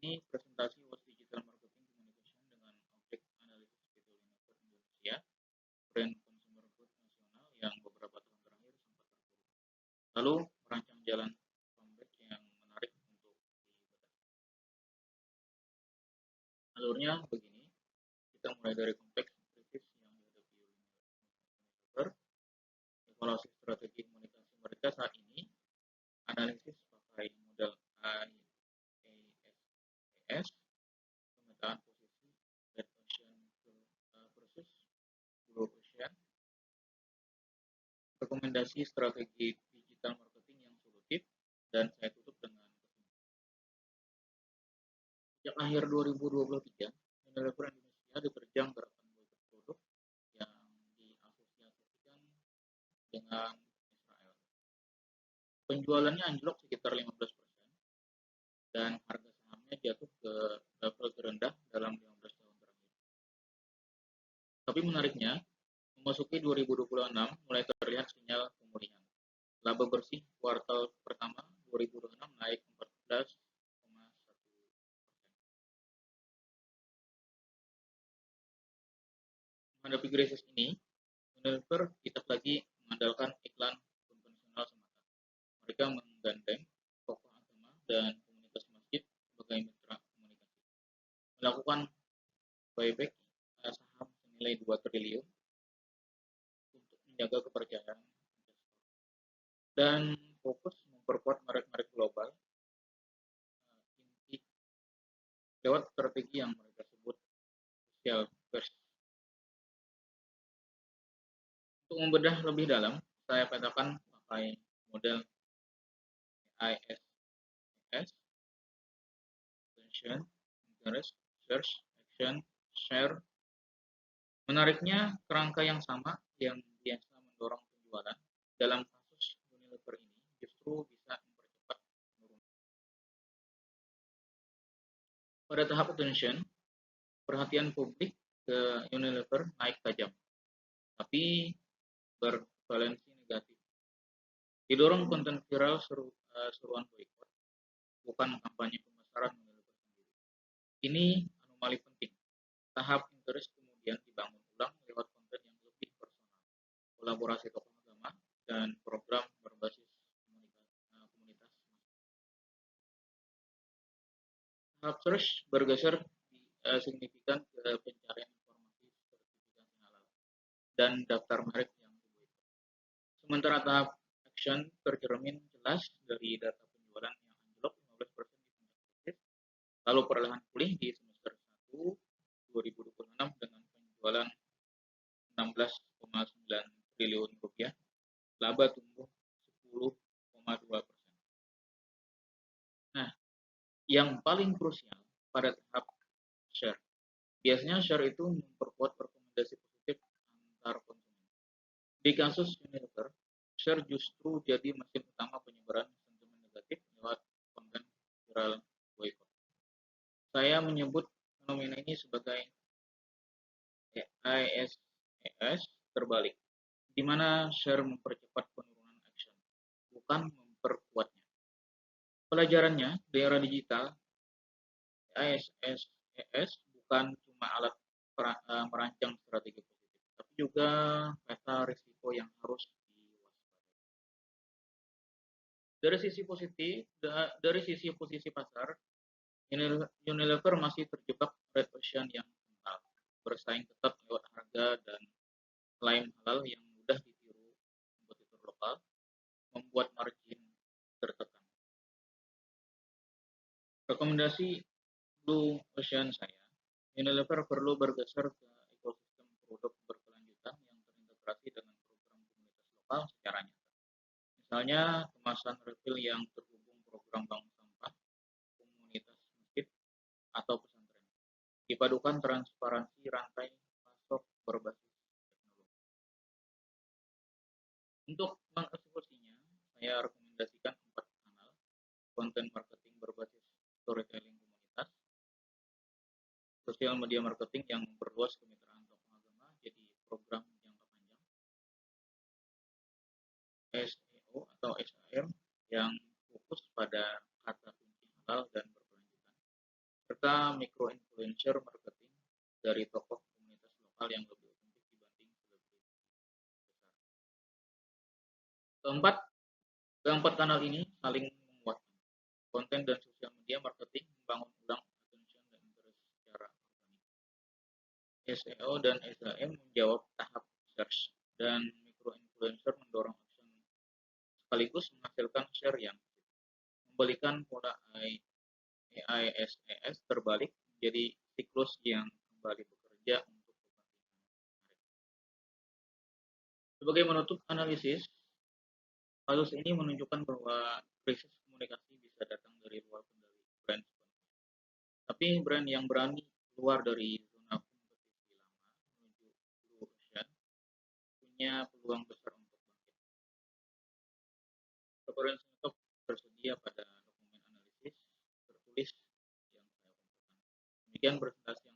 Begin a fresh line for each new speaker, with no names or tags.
Ini presentasi was digital marketing communication dengan objek analisis Fitur Unilever Indonesia, brand consumer good nasional yang beberapa tahun terakhir sempat terpuruk, lalu merancang jalan comeback yang menarik untuk dibahas. Alurnya begini, kita mulai dari konteks krisis yang dihadapi Unilever, evaluasi strategi komunikasi mereka saat ini, analisis pakai model IAS, pemetaan posisi Red Ocean versus Blue Ocean, rekomendasi strategi digital marketing yang solutif, dan saya tutup dengan sejak akhir 2023, Unilever Indonesia diterjang gerakan boykot produk yang diasosiasikan dengan Israel. Penjualannya anjlok sekitar 15% dan harga sahamnya jatuh ke level terendah dalam 15 tahun terakhir. Tapi menariknya, memasuki 2026 mulai terlihat sinyal pemulihan. Laba bersih kuartal pertama 2026 naik 14,1%. Menghadapi krisis ini, Unilever tidak lagi mengandalkan iklan konvensional semata. Mereka menggandeng tokoh agama dan komunitas masjid sebagai mitra komunikasi, melakukan buyback saham senilai 2 triliun untuk menjaga kepercayaan investor, dan fokus memperkuat merek-merek global inti lewat strategi yang mereka sebut social first. Untuk membedah lebih dalam, saya petakan pakai model IAS, Attention, Interest, Search, Action, Share. Menariknya, kerangka yang sama yang biasa mendorong penjualan dalam kasus Unilever ini justru bisa mempercepat penurunan. Pada tahap attention, perhatian publik ke Unilever naik tajam, tapi bervalensi negatif. Didorong konten viral seruan boykot, bukan kampanye pemasaran Unilever sendiri. Ini anomali penting. Tahap interest kemudian dibangun ulang lewat konten yang lebih personal, kolaborasi tokoh agama, dan program berbasis komunitas. Tahap search bergeser signifikan ke pencarian informasi sertifikasi halal dan daftar merek yang diboykot. Sementara tahap action tercermin jelas dari data penjualan yang anjlok 15% di puncak krisis, lalu perlahan pulih di semester 1 2026 dengan penjualan 16,9 triliun rupiah, laba tumbuh 10,2%. Nah, yang paling krusial pada tahap share. Biasanya share itu memperkuat rekomendasi positif antar konsumen. Di kasus Unilever, share justru jadi mesin utama penyebaran sentimen negatif lewat konten viral boykot. Saya menyebut fenomena ini sebagai IAS terbalik, di mana share mempercepat penurunan action, bukan memperkuatnya. Pelajarannya, di era digital, IAS bukan cuma alat merancang strategi positif, tapi juga peta risiko yang harus diwaspadai. Dari sisi posisi pasar, Unilever masih terjebak red ocean yang kental, bersaing ketat lewat harga dan klaim halal yang mudah ditiru kompetitor lokal, membuat margin tertekan. Rekomendasi Blue Ocean saya, Unilever perlu bergeser ke ekosistem produk berkelanjutan yang terintegrasi dengan program komunitas lokal secara nyata. Misalnya, kemasan refill yang terhubung program bank sampah, komunitas masjid, atau pesantren. Dipadukan transparansi rantai pasok berbasis teknologi. Untuk mengeksekusinya, saya rekomendasikan 4 kanal: konten marketing berbasis storytelling komunitas, sosial media marketing yang memperluas kemitraan tokoh agama jadi program jangka panjang, SEO atau SEM yang fokus pada kata kunci halal dan berkelanjutan, serta micro-influencer marketing dari tokoh komunitas lokal yang lebih otentik dibanding selebritis besar. Keempat, keempat kanal ini saling menguatkan. Konten dan sosial media marketing membangun ulang attention dan interest secara organik. SEO dan SEM menjawab tahap search, dan micro-influencer mendorong action sekaligus menghasilkan share yang membalikan pola AISES terbalik menjadi siklus yang kembali bekerja untuk kepentingan. Sebagai menutup analisis, kasus ini menunjukkan bahwa krisis komunikasi bisa datang dari luar kendali brand, tapi brand yang berani keluar dari zona kompetisi lama menuju blue ocean punya peluang besar untuk bangkit. Referensi untuk tersedia pada dokumen analisis tertulis yang saya kumpulkan. Demikian presentasi